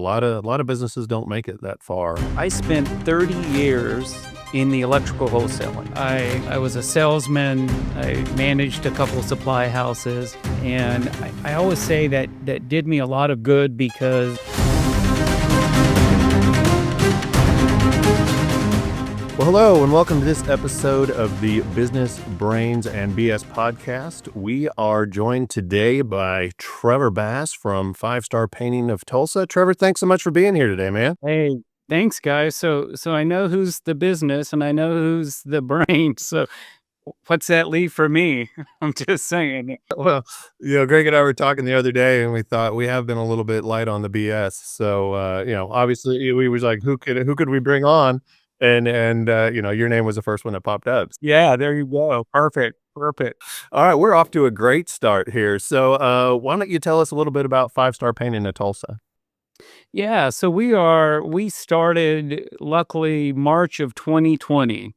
A lot of businesses don't make it that far. I spent 30 years in the electrical wholesaling. I was a salesman. I managed a couple of supply houses. And I always say that did me a lot of good because Well, hello, and welcome to this episode of the Business Brains and BS podcast. We are joined today by Trevor Bass from 5-Star Painting of Tulsa. Trevor, thanks so much for being here today, man. hey, thanks guys. So I know who's the business and I know who's the brain. So what's that leave for me? I'm just saying. Well, Greg and I were talking the other day, and we thought we have been a little bit light on the BS. So, obviously, we was like, who could we bring on? And your name was the first one that popped up. Yeah, there you go. Perfect. All right, we're off to a great start here. So, why don't you tell us a little bit about 5-Star Painting of Tulsa? Yeah, so we started luckily March of 2020.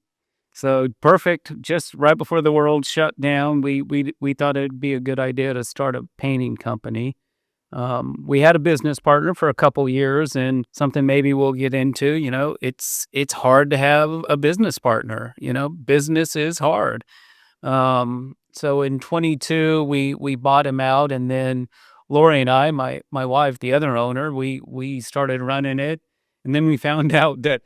So perfect, just right before the world shut down, we thought it'd be a good idea to start a painting company. We had a business partner for a couple years, and something maybe we'll get into. It's hard to have a business partner. Business is hard. So in 22, we bought him out, and then Lori and I, my wife, the other owner, we started running it, and then we found out that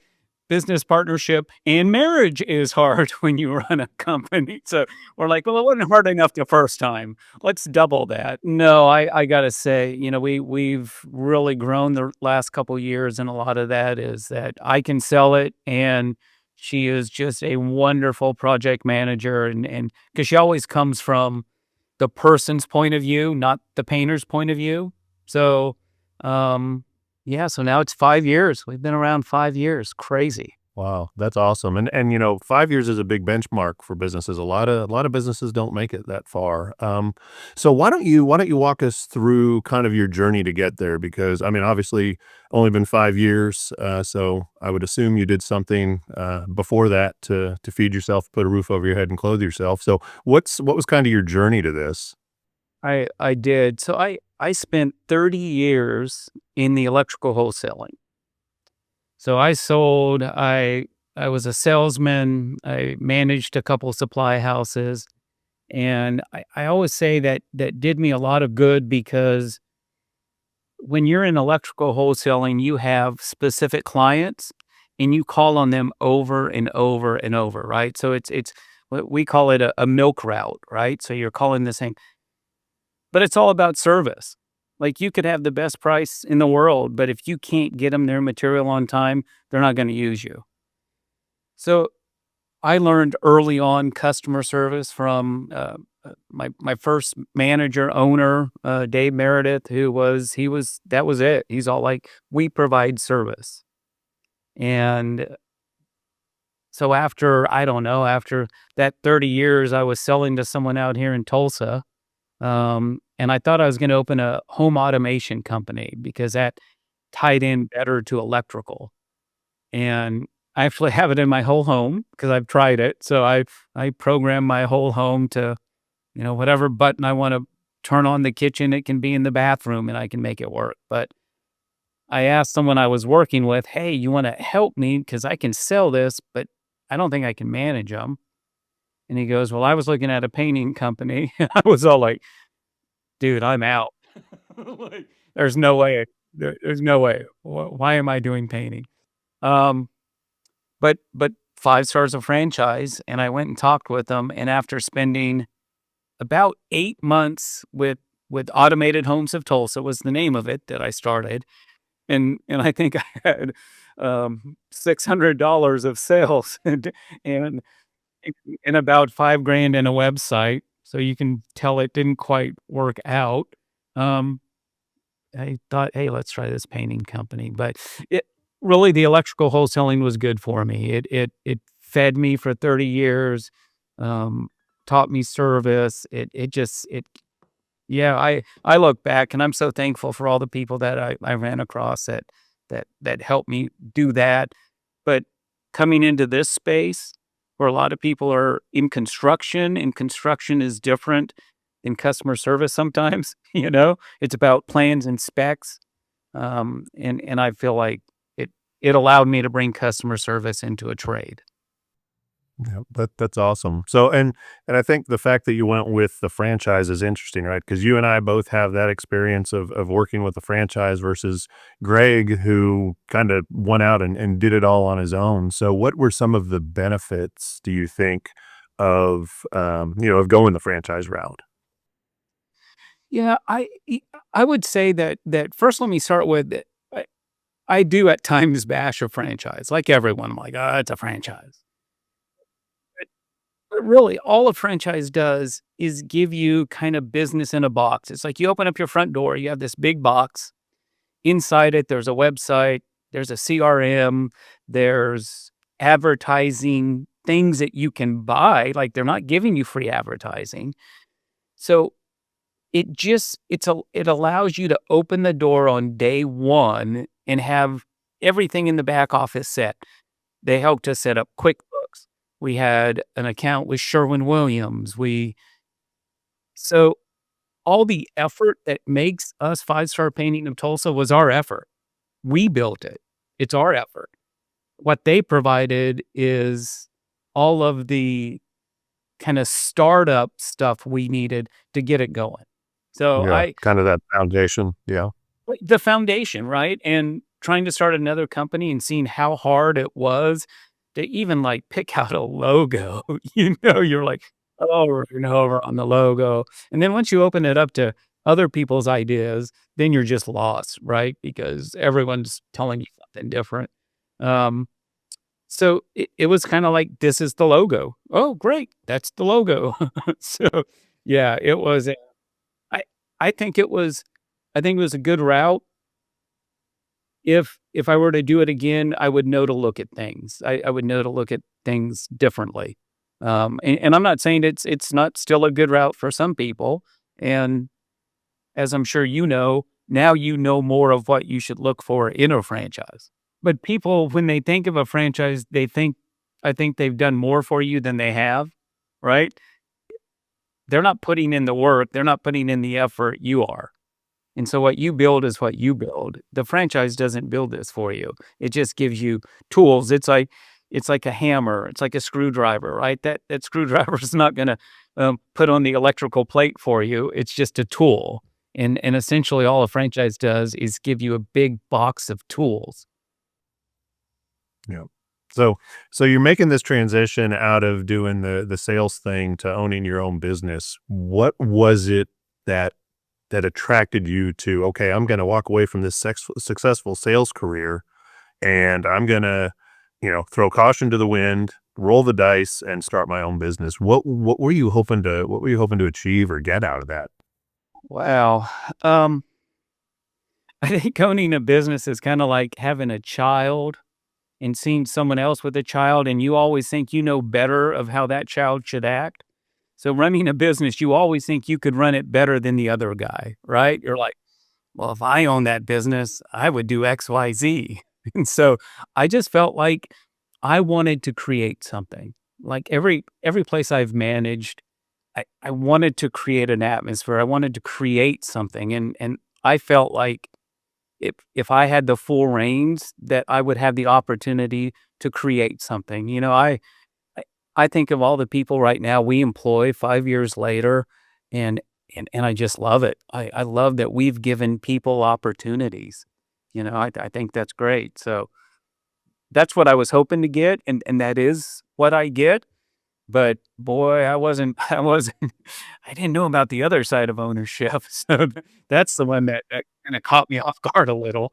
business partnership and marriage is hard when you run a company. So we're like, well, it wasn't hard enough the first time. Let's double that. No, I gotta say, we've really grown the last couple years, and a lot of that is that I can sell it, and she is just a wonderful project manager, and because she always comes from the person's point of view, not the painter's point of view. So, yeah, so now it's 5 years. We've been around 5 years. Crazy. Wow, that's awesome. And 5 years is a big benchmark for businesses. A lot of businesses don't make it that far. So why don't you walk us through kind of your journey to get there? Because I mean, obviously, only been 5 years. So I would assume you did something before that to feed yourself, put a roof over your head, and clothe yourself. So what was kind of your journey to this? I did. So I spent 30 years in the electrical wholesaling. So I was a salesman. I managed a couple supply houses. And I always say that did me a lot of good because when you're in electrical wholesaling, you have specific clients and you call on them over and over and over, right? So it's what we call it a milk route, right? So you're calling this thing, but it's all about service. Like you could have the best price in the world, but if you can't get them their material on time, they're not going to use you. So I learned early on customer service from my first manager owner, Dave Meredith, that was it. He's all like, we provide service. And so after that 30 years, I was selling to someone out here in Tulsa. And I thought I was going to open a home automation company because that tied in better to electrical. And I actually have it in my whole home because I've tried it. So I program my whole home to, whatever button I want to turn on the kitchen, it can be in the bathroom and I can make it work. But I asked someone I was working with, hey, you want to help me? Because I can sell this, but I don't think I can manage them. And he goes, well, I was looking at a painting company. I was all like, dude, I'm out. Like, there's no way. There's no way. Why am I doing painting? But 5 Stars a franchise, and I went and talked with them. And after spending about 8 months with Automated Homes of Tulsa was the name of it that I started, and I think I had $600 of sales and about $5,000 in a website. So you can tell it didn't quite work out. I thought, hey, let's try this painting company. But it really, the electrical wholesaling was good for me. It fed me for 30 years, taught me service. Yeah, I look back and I'm so thankful for all the people that I ran across that helped me do that. But coming into this space where a lot of people are in construction, and construction is different than customer service sometimes, it's about plans and specs. And I feel like it allowed me to bring customer service into a trade. Yeah, that's awesome. So, and I think the fact that you went with the franchise is interesting, right? Because you and I both have that experience of working with the franchise versus Greg, who kind of went out and did it all on his own. So, what were some of the benefits, do you think, of of going the franchise route? Yeah, I would say that first. Let me start with I, I do at times bash a franchise, like everyone. I'm like, oh, it's a franchise. But really, all a franchise does is give you kind of business in a box. It's like you open up your front door, you have this big box. Inside it, there's a website, there's a CRM, there's advertising, things that you can buy. Like they're not giving you free advertising. So it allows you to open the door on day one and have everything in the back office set. They helped us set up QuickBooks. We had an account with Sherwin-Williams. We so all the effort that makes us Five Star Painting of Tulsa was our effort. We built it. It's our effort. What they provided is all of the kind of startup stuff we needed to get it going. So Yeah, kind of that foundation. Yeah. the foundation, right? And trying to start another company and seeing how hard it was to even like pick out a logo, you're like over and over on the logo. And then once you open it up to other people's ideas, then you're just lost, right? Because everyone's telling you something different. Um, so it was kind of like, this is the logo. Oh, great. That's the logo. So yeah, it was, I, I think it was, I think it was a good route. If I were to do it again, I would know to look at things. I would know to look at things differently. And I'm not saying it's not still a good route for some people. And as I'm sure you know, now you know more of what you should look for in a franchise. But people, when they think of a franchise, I think they've done more for you than they have, right? They're not putting in the work, they're not putting in the effort. You are. And so what you build is what you build. The franchise doesn't build this for you. It just gives you tools. It's like a hammer. It's like a screwdriver, right? That screwdriver is not going to put on the electrical plate for you. It's just a tool. And essentially all a franchise does is give you a big box of tools. Yeah. So so you're making this transition out of doing the sales thing to owning your own business. What was it that that attracted you to, okay, I'm going to walk away from this successful sales career and I'm going to, throw caution to the wind, roll the dice and start my own business. What were you hoping to achieve or get out of that? Wow. Um, I think owning a business is kind of like having a child and seeing someone else with a child, and you always think you know better of how that child should act. So running a business, you always think you could run it better than the other guy, right? You're like, well, if I own that business, I would do X, Y, Z. And so I just felt like I wanted to create something. Like every place I've managed, I wanted to create an atmosphere. I wanted to create something. And I felt like if I had the full reins, that I would have the opportunity to create something. I I think of all the people right now we employ 5 years later, and and I just love it. I love that we've given people opportunities. I think that's great. So that's what I was hoping to get, and that is what I get. But boy, I didn't know about the other side of ownership. So that's the one that kind of caught me off guard a little.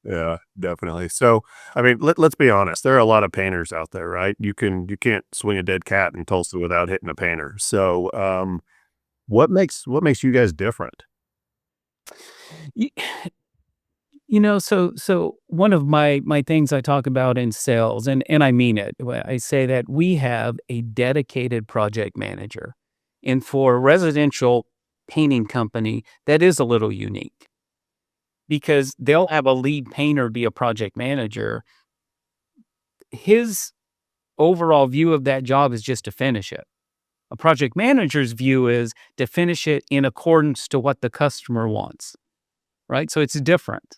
Yeah, definitely. So, I mean, let's be honest. There are a lot of painters out there, right? You can't swing a dead cat in Tulsa without hitting a painter. So, what makes you guys different? Y- so one of my things I talk about in sales, and I mean it, when I say that we have a dedicated project manager. And for a residential painting company, that is a little unique because they'll have a lead painter be a project manager. His overall view of that job is just to finish it. A project manager's view is to finish it in accordance to what the customer wants. right? So it's different.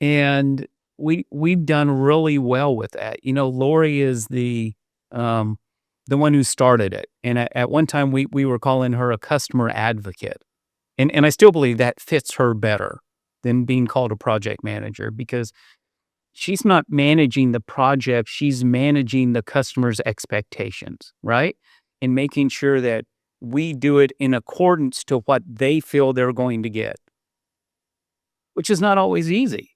And we've done really well with that. You know, Lori is um, the one who started it. And at one time we were calling her a customer advocate. And I still believe that fits her better than being called a project manager because she's not managing the project, she's managing the customer's expectations, right? And making sure that we do it in accordance to what they feel they're going to get, which is not always easy.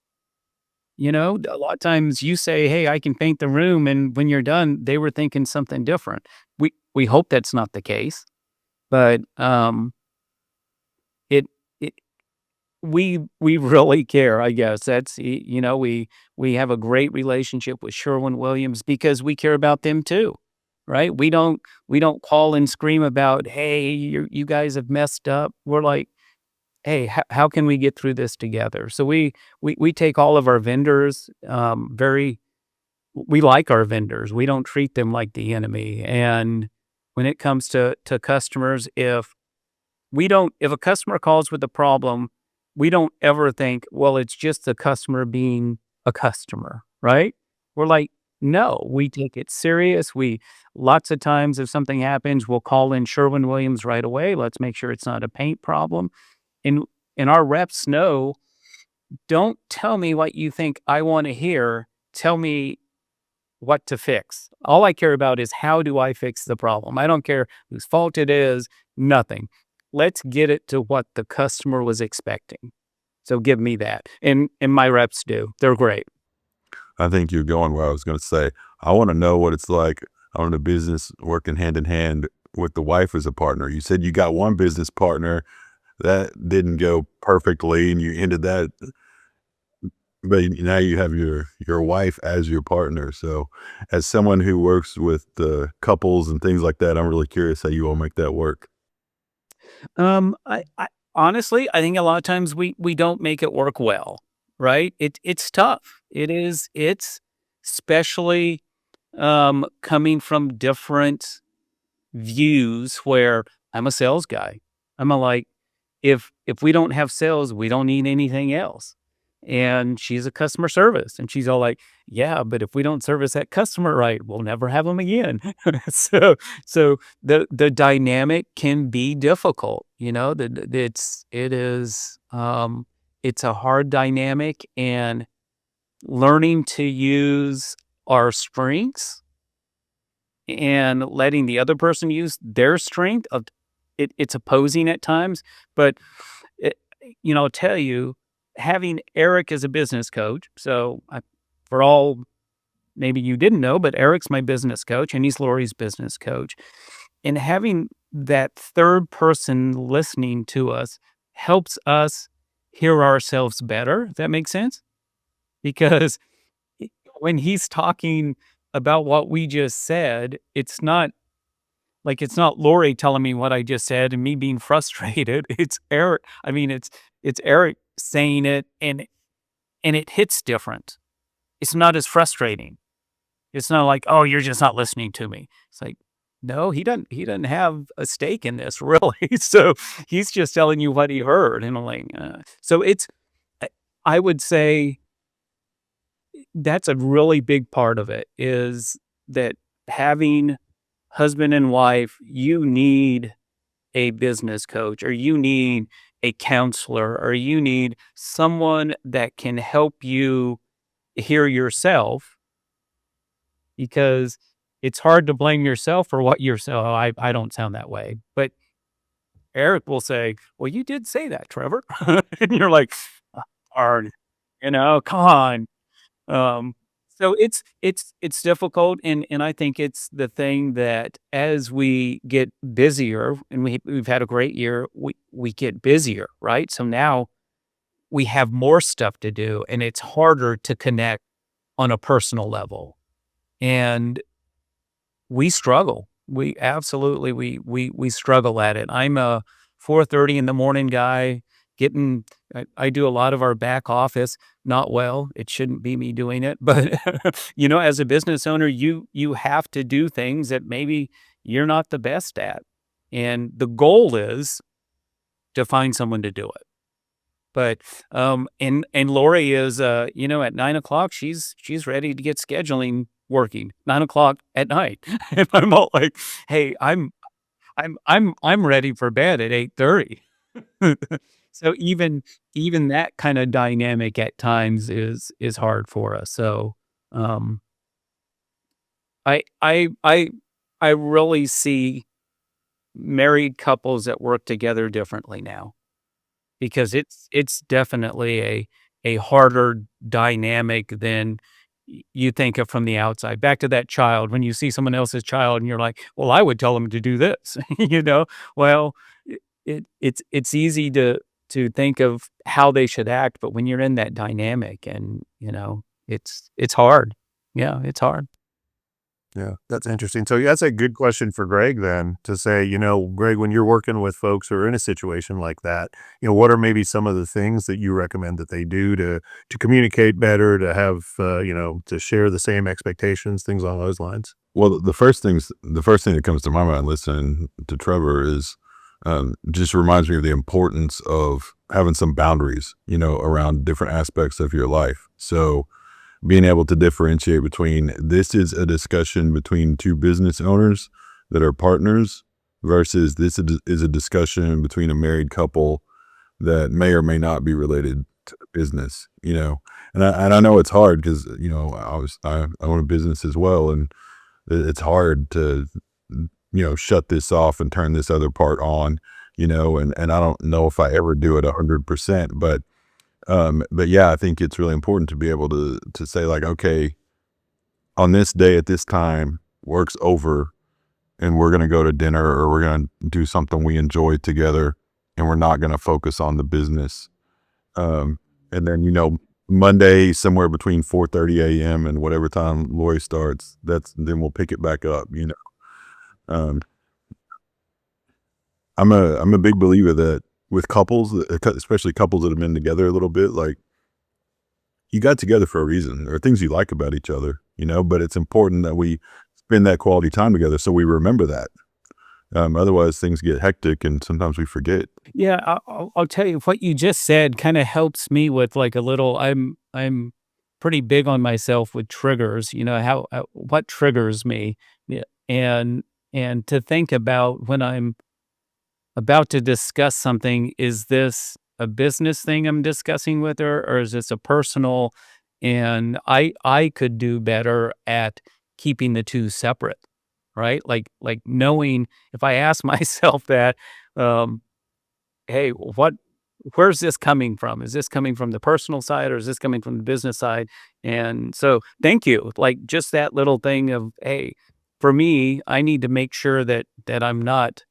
You know, a lot of times you say, "Hey, I can paint the room," and when you're done, they were thinking something different. We hope that's not the case, but it it we really care, I guess. You know, we have a great relationship with Sherwin-Williams because we care about them too, right? We don't call and scream about, "Hey, you guys have messed up." We're like, "Hey, how can we get through this together?" So we take all of our vendors, very we like our vendors. We don't treat them like the enemy, and when it comes to customers, if a customer calls with a problem, we don't ever think, well, it's just the customer being a customer, right? We're like, no, we take it serious. We lots of times if something happens, we'll call in Sherwin-Williams right away. Let's make sure it's not a paint problem. And and our reps know, don't tell me what you think I want to hear. Tell me what to fix. All I care about is how do I fix the problem? I don't care whose fault it is, nothing. Let's get it to what the customer was expecting. So give me that. And my reps do. They're great. I think you're going where I was going to say. I want to know what it's like on a business working hand in hand with the wife as a partner. You said you got one business partner that didn't go perfectly and you ended that, but now you have your wife as your partner. So as someone who works with the couples and things like that, I'm really curious how you all make that work. I honestly, I think a lot of times we don't make it work well, right? It's tough. It's especially coming from different views where I'm a sales guy. I'm a like, if we don't have sales, we don't need anything else. And she's a customer service, and she's all like, "Yeah, but if we don't service that customer right, we'll never have them again." so so the dynamic can be difficult. You know, it's a hard dynamic, and learning to use our strengths and letting the other person use their strength of it's opposing at times, but it, I'll tell you, having Eric as a business coach. So for all maybe you didn't know, but Eric's my business coach and he's Lori's business coach. And having that third person listening to us helps us hear ourselves better. If that makes sense? Because when he's talking about what we just said, it's not Lori telling me what I just said and me being frustrated. It's Eric. I mean, it's Eric saying it and it hits different. It's not as frustrating. It's not like, "Oh, you're just not listening to me." It's like, "No, he doesn't have a stake in this really." So he's just telling you what he heard and I'm like, So I I would say that's a really big part of it is that having husband and wife, you need a business coach or you need a counselor or you need someone that can help you hear yourself because it's hard to blame yourself for what you're saying. I don't sound that way. But Eric will say, "Well, you did say that, Trevor." And you're like, "Darn, come on." Um, so it's difficult, and I think it's the thing that as we get busier, and we've had a great year, we get busier, right? So now we have more stuff to do, and it's harder to connect on a personal level, and we struggle. We absolutely we struggle at it. I'm a 4:30 in the morning guy. Getting I do a lot of our back office, not well. It shouldn't be me doing it, but as a business owner, you have to do things that maybe you're not the best at, and the goal is to find someone to do it. But and Lori is at 9 o'clock she's ready to get scheduling working 9 o'clock at night. And I'm all like, hey, I'm ready for bed at 8:30. So even that kind of dynamic at times is hard for us. So um I I I I really see married couples that work together differently now, because it's definitely a harder dynamic than you think of from the outside. Back to that child, when you see someone else's child and you're like, "Well, I would tell them to do this." you know? Well, it's easy to think of how they should act, but when you're in that dynamic and, it's hard. Yeah, it's hard. Yeah, that's interesting. So that's a good question for Greg then to say, Greg, when you're working with folks who are in a situation like that, what are maybe some of the things that you recommend that they do to communicate better, to have, to share the same expectations, things along those lines? Well, the first thing that comes to my mind listening to Trevor is just reminds me of the importance of having some boundaries, around different aspects of your life. So being able to differentiate between this is a discussion between two business owners that are partners versus is a discussion between a married couple that may or may not be related to business, and I know it's hard because, I own a business as well. And it's hard to, shut this off and turn this other part on, and I don't know if I ever do it 100%, but yeah, I think it's really important to be able to say like, okay, on this day at this time, work's over, and we're gonna go to dinner or we're gonna do something we enjoy together, and we're not gonna focus on the business. Um, and then Monday somewhere between 4:30 a.m. and whatever time Lori starts, then we'll pick it back up. Um, I'm a big believer that with couples, especially couples that have been together a little bit, like you got together for a reason. There are things you like about each other, but it's important that we spend that quality time together so we remember that. Otherwise, things get hectic and sometimes we forget. Yeah, I'll tell you what you just said kind of helps me with like a little. I'm pretty big on myself with triggers. How what triggers me, yeah, and to think about when I'm about to discuss something. Is this a business thing I'm discussing with her, or is this a personal? And I could do better at keeping the two separate, right? Like knowing if I ask myself that. Um, hey, where's this coming from? Is this coming from the personal side or is this coming from the business side? And so thank you. Like just that little thing of, hey, for me, I need to make sure that I'm not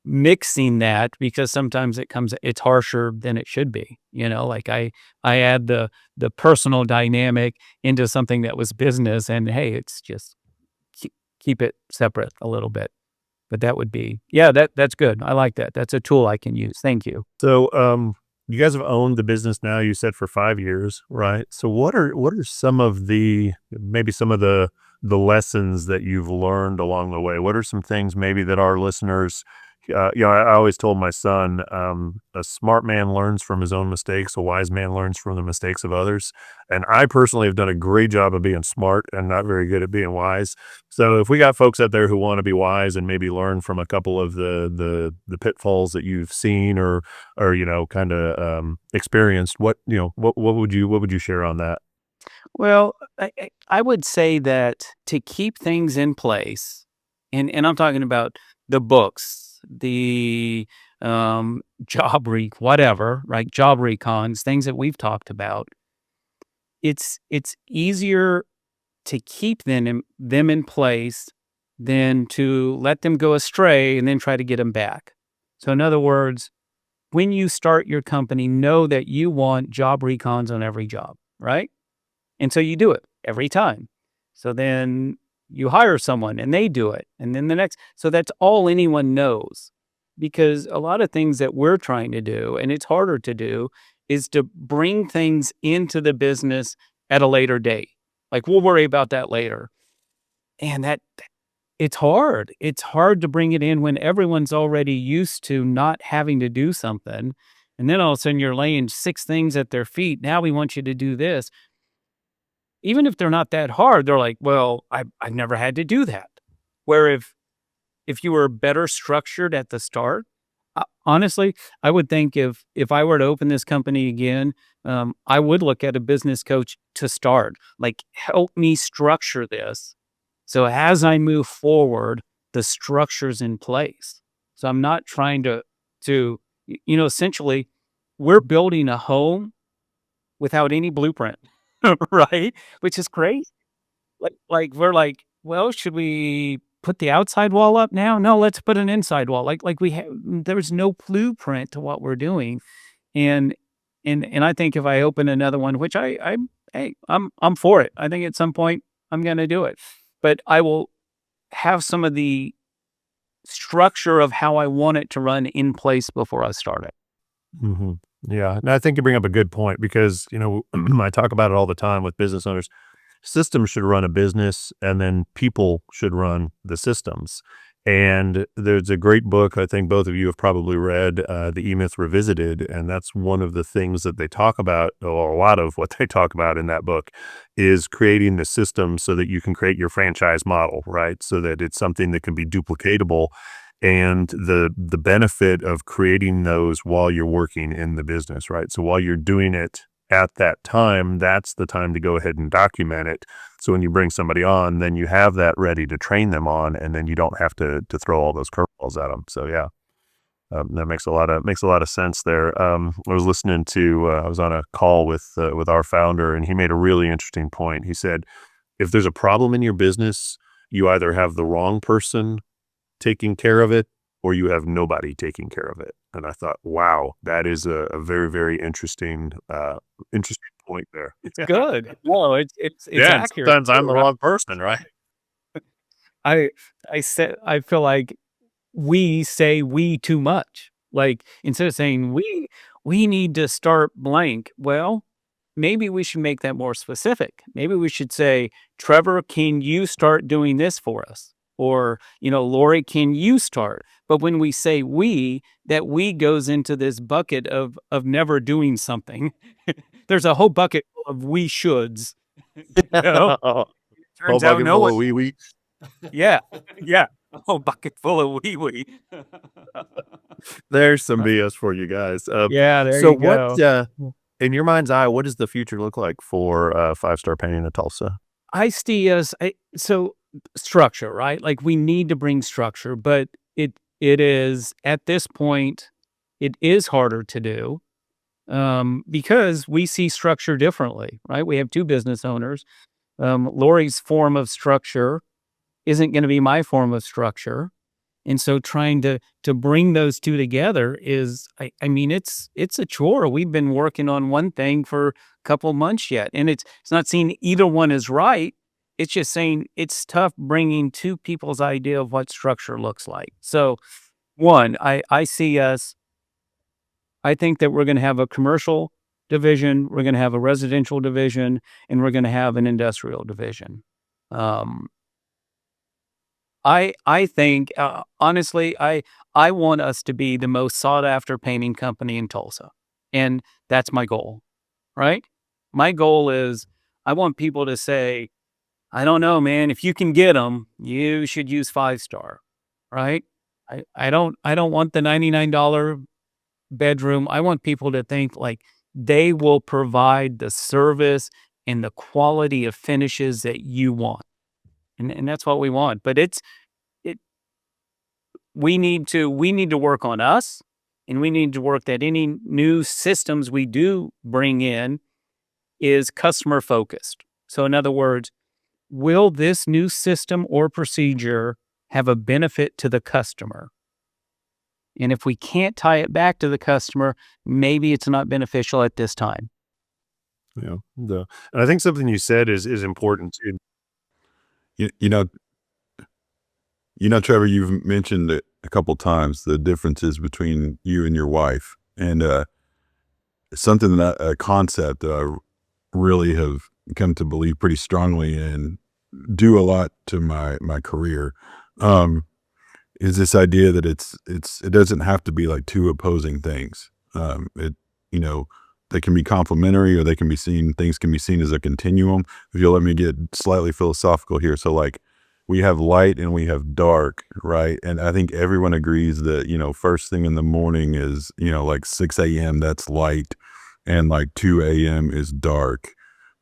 mixing that, because sometimes it's harsher than it should be. Like I add the personal dynamic into something that was business, and hey, it's just keep it separate a little bit. But that would be, yeah, that's good. I like that. That's a tool I can use. Thank you. So, you guys have owned the business now, you said for 5 years, right? So what are some of the lessons that you've learned along the way? What are some things maybe that our listeners, I always told my son, a smart man learns from his own mistakes, a wise man learns from the mistakes of others. And I personally have done a great job of being smart and not very good at being wise. So if we got folks out there who want to be wise and maybe learn from a couple of the pitfalls that you've seen or kind of experienced, what would you share on that? Well, I would say that to keep things in place, and I'm talking about the books, the whatever, right? Job recons, things that we've talked about. It's easier to keep them in place than to let them go astray and then try to get them back. So, in other words, when you start your company, know that you want job recons on every job, right? And so you do it every time. So then you hire someone and they do it. And then the next. So that's all anyone knows. Because a lot of things that we're trying to do, and it's harder to do, is to bring things into the business at a later date. Like we'll worry about that later. And that it's hard. It's hard to bring it in when everyone's already used to not having to do something. And then all of a sudden you're laying 6 things at their feet. Now we want you to do this. Even if they're not that hard, they're like, well, I've never had to do that. Where if you were better structured at the start, honestly, I would think if I were to open this company again, I would look at a business coach to start. Like, help me structure this. So as I move forward, the structure's in place. So I'm not trying essentially, we're building a home without any blueprint, right? Which is crazy. Like we're like, well, should we put the outside wall up now? No, let's put an inside wall. Like we have, there's no blueprint to what we're doing. And and I think if I open another one, which I'm for it. I think at some point I'm going to do it, but I will have some of the structure of how I want it to run in place before I start it. Mhm. Yeah, and I think you bring up a good point because, I talk about it all the time with business owners. Systems should run a business, and then people should run the systems. And there's a great book I think both of you have probably read, The E-Myth Revisited, and that's one of the things that they talk about, or a lot of what they talk about in that book, is creating the system so that you can create your franchise model, right? So that it's something that can be duplicatable, and the benefit of creating those while you're working in the business, right? So while you're doing it at that time, that's the time to go ahead and document it. So when you bring somebody on, then you have that ready to train them on, and then you don't have to throw all those curveballs at them. So yeah, that makes a lot of sense there. I was listening to I was on a call with our founder, and he made a really interesting point. He said, if there's a problem in your business, you either have the wrong person taking care of it, or you have nobody taking care of it. And I thought, wow, that is a very, very interesting point there. It's good. No, it's Yeah, and accurate sometimes too, I'm the right? wrong person, right? I I feel like we say we too much. Like instead of saying we need to start blank. Well, maybe we should make that more specific. Maybe we should say, Trevor, can you start doing this for us? Or, Lori, can you start? But when we say we, that we goes into this bucket of never doing something. There's a whole bucket of we shoulds. You know? Whole Turns out bucket no full one. of wee. Yeah, yeah. A whole bucket full of wee wee. There's some BS for you guys. Yeah, there So you what, go. in your mind's eye, what does the future look like for Five Star Painting in Tulsa? I see us so structure, right? Like we need to bring structure, but it is at this point, it is harder to do because we see structure differently, right? We have two business owners. Lori's form of structure isn't going to be my form of structure. And so trying to bring those two together is I mean it's a chore. We've been working on one thing for a couple months yet, and it's not saying either one is right. It's just saying it's tough bringing two people's idea of what structure looks like. So one, I see us. I think that we're going to have a commercial division, we're going to have a residential division, and we're going to have an industrial division. Um, I think, honestly, I want us to be the most sought after painting company in Tulsa, and that's my goal, right? My goal is I want people to say, "I don't know, man, if you can get them, you should use Five Star," right? I don't want the $99 bedroom. I want people to think like they will provide the service and the quality of finishes that you want, and that's what we want. But it we need to work on us, and we need to work that any new systems we do bring in is customer focused. So in other words, will this new system or procedure have a benefit to the customer? And if we can't tie it back to the customer, maybe it's not beneficial at this time. Yeah, and I think something you said is important too. You, you know, Trevor, you've mentioned it a couple times, the differences between you and your wife, and something that a concept that I really have come to believe pretty strongly and do a lot to my career. Um, is this idea that it doesn't have to be like two opposing things. It, you know, they can be complementary or they can be seen, things can be seen as a continuum. If you'll let me get slightly philosophical here. So like we have light and we have dark, right? And I think everyone agrees that, first thing in the morning is, like 6 a.m. that's light and like 2 a.m. is dark.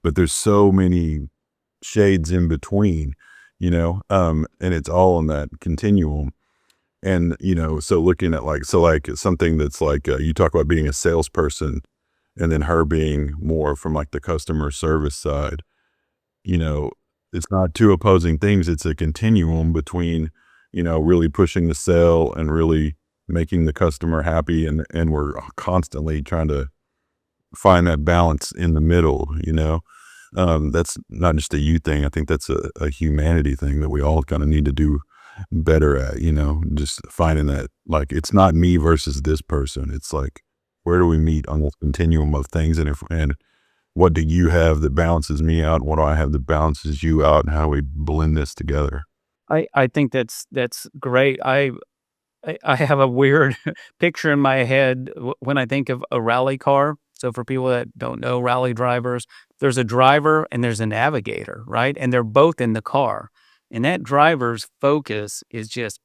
But there's so many shades in between, and it's all in that continuum. And, so looking at like something that's like, you talk about being a salesperson and then her being more from like the customer service side, you know, it's not two opposing things. It's a continuum between, really pushing the sale and really making the customer happy. And we're constantly trying to find that balance in the middle, that's not just a you thing. I think that's a humanity thing that we all kind of need to do better at, just finding that like it's not me versus this person. It's like where do we meet on this continuum of things, and what do you have that balances me out? What do I have that balances you out? And how do we blend this together? I think that's great. I have a weird picture in my head when I think of a rally car. So for people that don't know rally drivers, there's a driver and there's a navigator, right? And they're both in the car. And that driver's focus is just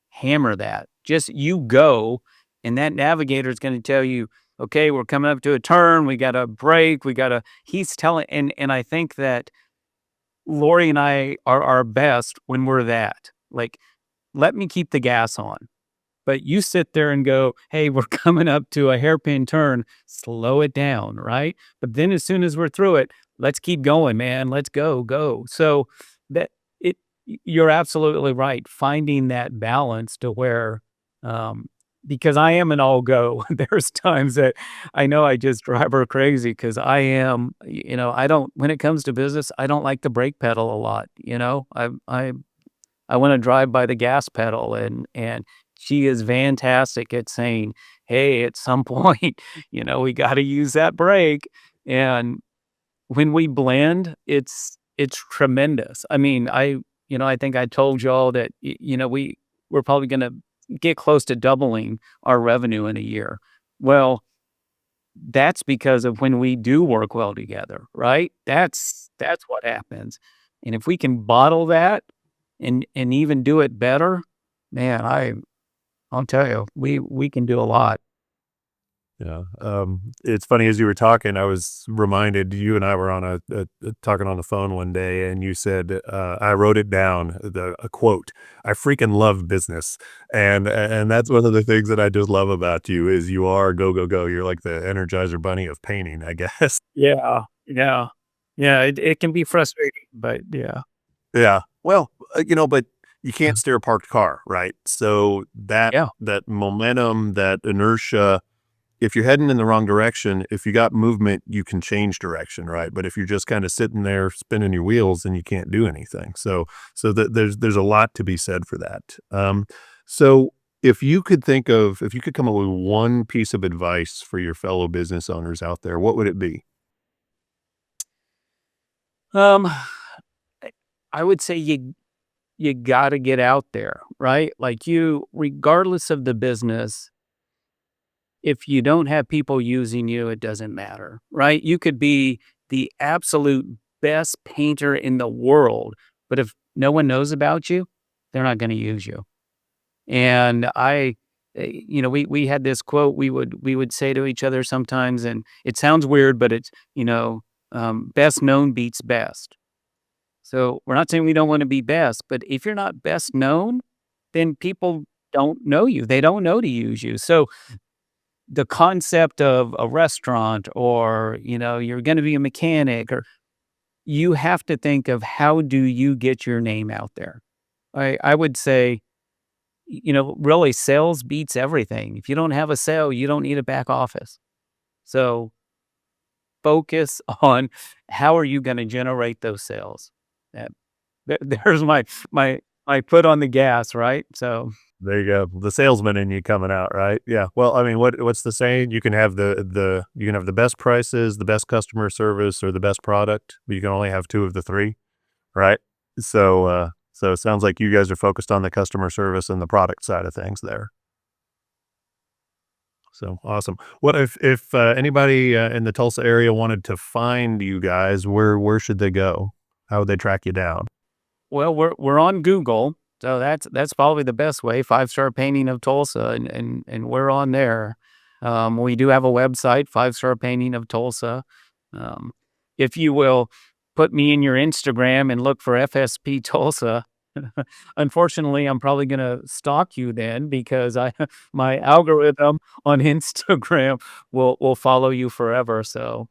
hammer that. Just you go, and that navigator is going to tell you, okay, we're coming up to a turn. We got to brake. He's telling, and I think that Lori and I are our best when we're that. Like, let me keep the gas on. But you sit there and go, hey, we're coming up to a hairpin turn, slow it down, right? But then as soon as we're through it, let's keep going, man. Let's go, go. So that it you're absolutely right. Finding that balance to where um because I am an all go. There's times that I know I just drive her crazy because I am, I don't when it comes to business, I don't like the brake pedal a lot. I want to drive by the gas pedal, and she is fantastic at saying, "Hey, at some point, we got to use that brake." And when we blend, it's tremendous. I mean, I think I told y'all that we're probably going to get close to doubling our revenue in a year. Well, that's because of when we do work well together, right? That's what happens. And if we can bottle that and even do it better, man, I'll tell you, we can do a lot. Yeah. It's funny as you were talking, I was reminded you and I were on talking on the phone one day, and you said I wrote it down a quote. I freaking love business, and that's one of the things that I just love about you is you are go go go. You're like the Energizer Bunny of painting, I guess. Yeah, yeah, yeah. It can be frustrating, but yeah, Yeah. Well, but you can't steer a parked car, right? So yeah, that momentum, that inertia, if you're heading in the wrong direction, if you got movement, you can change direction, right? But if you're just kind of sitting there spinning your wheels, then you can't do anything. There's a lot to be said for that. So if you could come up with one piece of advice for your fellow business owners out there, what would it be? um, I I would say you got to get out there, right? Like regardless of the business, if you don't have people using you, it doesn't matter, right? You could be the absolute best painter in the world, but if no one knows about you, they're not going to use you. And we had this quote we would say to each other sometimes, and it sounds weird, but it's best known beats best. So we're not saying we don't want to be best, but if you're not best known, then people don't know you. They don't know to use you. So the concept of a restaurant, or you're going to be a mechanic, or you have to think of how do you get your name out there. I would say really sales beats everything. If you don't have a sale, you don't need a back office. So focus on how are you going to generate those sales. That- there's my foot on the gas, right? So There you go. The salesman in you coming out, right? Yeah. Well, I mean, what's the saying? You can have you can have the best prices, the best customer service, or the best product, but you can only have two of the three, right? So it sounds like you guys are focused on the customer service and the product side of things there. So awesome. What if anybody in the Tulsa area wanted to find you guys, where should they go? How would they track you down? Well, we're on Google, so that's probably the best way. Five-star painting of Tulsa, and we're on there. We do have a website, Five-Star Painting of Tulsa. Um, if you will put me in your Instagram and look for FSP Tulsa, unfortunately, I'm probably gonna stalk you then because I my algorithm on Instagram will follow you forever. So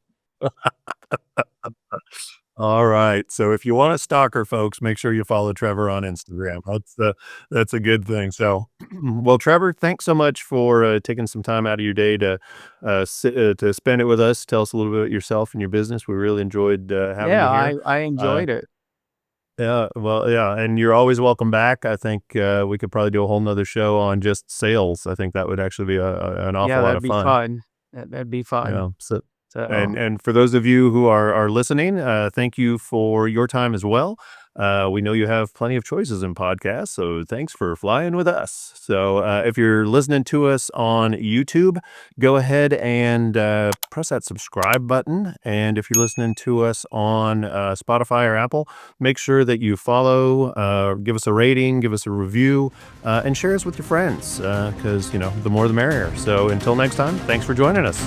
All right. So if you want a stalker, folks, make sure you follow Trevor on Instagram. That's a good thing. So, well, Trevor, thanks so much for taking some time out of your day to spend it with us. Tell us a little bit about yourself and your business. We really enjoyed having yeah, you here. I Uh, enjoyed it. yeah, well, yeah, and you're always welcome back. I think we could probably do a whole nother show on just sales. I think that would actually be an awful Yeah, lot that'd of be fun. fun. That'd be fun. Yeah. So, So and for those of you who are listening, thank you for your time as well. We know you have plenty of choices in podcasts, so thanks for flying with us. So if you're listening to us on YouTube, go ahead and press that subscribe button. And if you're listening to us on Spotify or Apple, make sure that you follow, give us a rating, give us a review, and share us with your friends because, the more the merrier. So until next time, thanks for joining us.